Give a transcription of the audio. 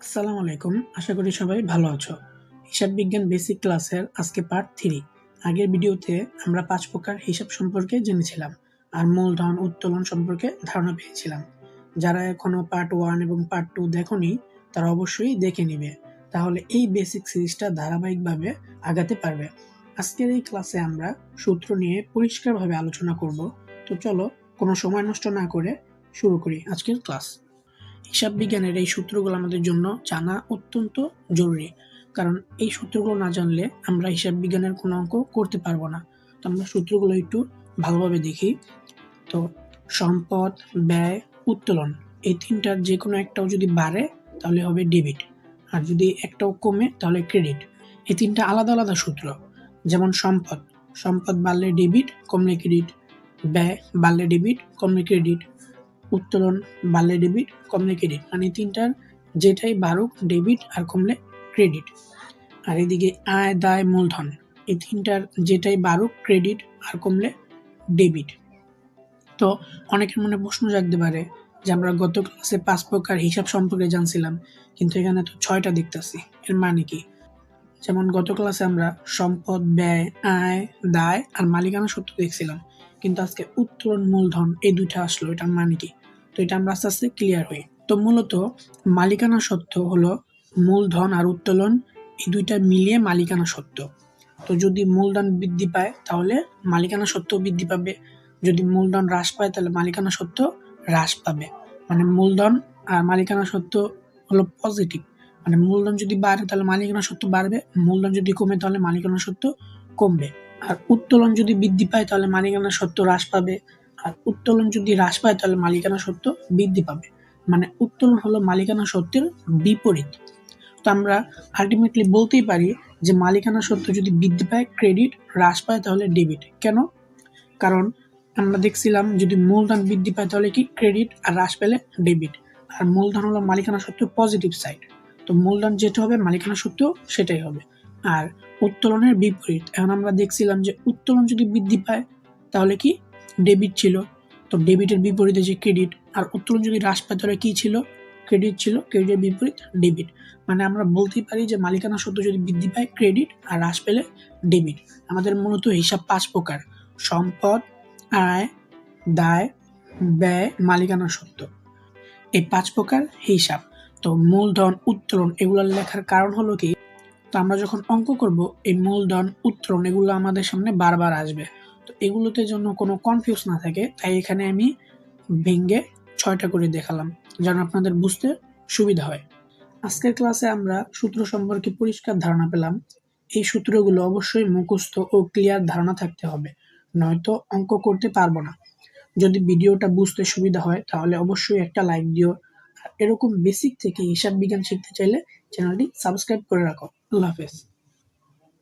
আসসালামু আলাইকুম। আশা করি সবাই ভালো আছো। হিসাব বিজ্ঞান বেসিক ক্লাসের আজকে পার্ট 3। আগের ভিডিওতে আমরা ৫ প্রকার হিসাব সম্পর্কে জেনেছিলাম আর মূলধন, উত্তোলন সম্পর্কে ধারণা পেয়েছিলাম। যারা এখনো পার্ট 1 এবং পার্ট 2 দেখোনি তারা অবশ্যই দেখে নিবে। তাহলে এই বেসিক সিরিজটা ধারাবাহিকভাবে আগাতে পারবে। আজকের এই ক্লাসে আমরা সূত্র নিয়ে পরিষ্কারভাবে আলোচনা করব। তো চলো কোনো সময় নষ্ট না করে শুরু করি আজকের ক্লাস। হিসাব বিজ্ঞানের এই সূত্রগুলো আমাদের জন্য জানা অত্যন্ত জরুরি, কারণ এই সূত্রগুলো না জানলে আমরা হিসাব বিজ্ঞানের কোনো অঙ্ক করতে পারবো না। তো আমরা সূত্রগুলো একটু ভালোভাবে দেখি। তো সম্পদ, ব্যয়, উত্তোলন এই তিনটার যে কোনো একটাও যদি বাড়ে তাহলে হবে ডেবিট, আর যদি একটাও কমে তাহলে ক্রেডিট। এই তিনটা আলাদা আলাদা সূত্র। যেমন সম্পদ বাড়লে ডেবিট, কমলে ক্রেডিট। ব্যয় বাড়লে ডেবিট, কমলে ক্রেডিট। উত্তোলন বাড়লে ডেবিট, কমলে ক্রেডিট। মানে তিনটার যেটাই বাড়ুক ডেবিট আর কমলে ক্রেডিট। আর এদিকে আয়, দায়, মূলধন এই তিনটার যেটাই বাড়ুক ক্রেডিট আর কমলে ডেবিট। তো অনেকের মনে প্রশ্ন জাগতে পারে যে আমরা গত ক্লাসে 5 প্রকার হিসাব সম্পর্কে জানছিলাম, কিন্তু এখানে তো 6টা দেখতেছি, এর মানে কি? যেমন গত ক্লাসে আমরা সম্পদ, ব্যয়, আয়, দায় আর মালিকানা সত্ত্ব দেখছিলাম, কিন্তু আজকে উত্তোলন, মূলধন এই দুইটা আসলো, এটার মানে কি? তো এটা আমরা আস্তে আস্তে ক্লিয়ার হই। তো মূলত মালিকানা সত্ত্ব হলো মূলধন আর উত্তোলন এই দুইটা মিলিয়ে মালিকানা সত্ত্ব। তো যদি মূলধন বৃদ্ধি পায় তাহলে মালিকানা সত্ত্ব বৃদ্ধি পাবে, যদি মূলধন হ্রাস পায় তাহলে মালিকানা সত্ত্ব হ্রাস পাবে। মানে মূলধন আর মালিকানা সত্ত্ব হলো পজিটিভ। মানে মূলধন যদি বাড়ে তাহলে মালিকানা সত্ত্ব বাড়বে, মূলধন যদি কমে তাহলে মালিকানা সত্ত্ব কমবে। আর উত্তোলন যদি বৃদ্ধি পায় তাহলে মালিকানা সত্ত্ব হ্রাস পাবে, আর উত্তোলন যদি হ্রাস পায় তাহলে মালিকানা সত্ত্ব বৃদ্ধি পাবে। মানে উত্তোলন হলো মালিকানা সত্ত্বের বিপরীত। তো আমরা আলটিমেটলি বলতেই পারি যে মালিকানা সত্ত্ব যদি বৃদ্ধি পায় ক্রেডিট, হ্রাস পায় তাহলে ডেবিট। কেন? কারণ আমরা দেখছিলাম যদি মূলধন বৃদ্ধি পায় তাহলে কি ক্রেডিট, আর হ্রাস পেলে ডেবিট। আর মূলধন হলো মালিকানা সত্ত্বের পজিটিভ সাইড। তো মূলধন যেটা হবে মালিকানা সত্ত্বেও সেটাই হবে। আর উত্তোলনের বিপরীত, এখন আমরা দেখছিলাম যে উত্তোলন যদি বৃদ্ধি পায় তাহলে কি ডেবিট ছিল, তো ডেবিটের বিপরীতে যে ক্রেডিট। আর উত্তোলন যদি হ্রাস পায় তাহলে কি ছিল? ক্রেডিট ছিল, ক্রেডিটের বিপরীত ডেবিট। মানে আমরা বলতেই পারি যে মালিকানা সত্ত্ব যদি বৃদ্ধি পায় ক্রেডিট, আর হ্রাস পেলে ডেবিট। আমাদের মূলত হিসাব 5 প্রকার: সম্পদ, আয়, দায়, ব্যয়, মালিকানা সত্ত্ব। এই 5 প্রকার হিসাব। তো মূলধন, উত্তোলন এগুলো লেখার কারণ হলো কি, তো আমরা যখন অঙ্ক করব এই মূলধন, উত্তোলন এগুলো আমাদের সামনে বারবার আসবে। তো এগুলোতে জন্য কোনো কনফিউজ না থাকে, তাই এখানে আমি ভেঙে 6টা করে দেখালাম যেন আপনাদের বুঝতে সুবিধা হয়। আজকের ক্লাসে আমরা সূত্র সম্পর্কে পরিষ্কার ধারণা পেলাম। এই সূত্রগুলো অবশ্যই মুখস্থ ও ক্লিয়ার ধারণা থাকতে হবে, নয়তো অঙ্ক করতে পারবো না। যদি ভিডিওটা বুঝতে সুবিধা হয় তাহলে অবশ্যই একটা লাইক দিও। আর এরকম বেসিক থেকে হিসাব বিজ্ঞান শিখতে চাইলে চ্যানেলটি সাবস্ক্রাইব করে রাখো। আল্লাহ হাফেজ।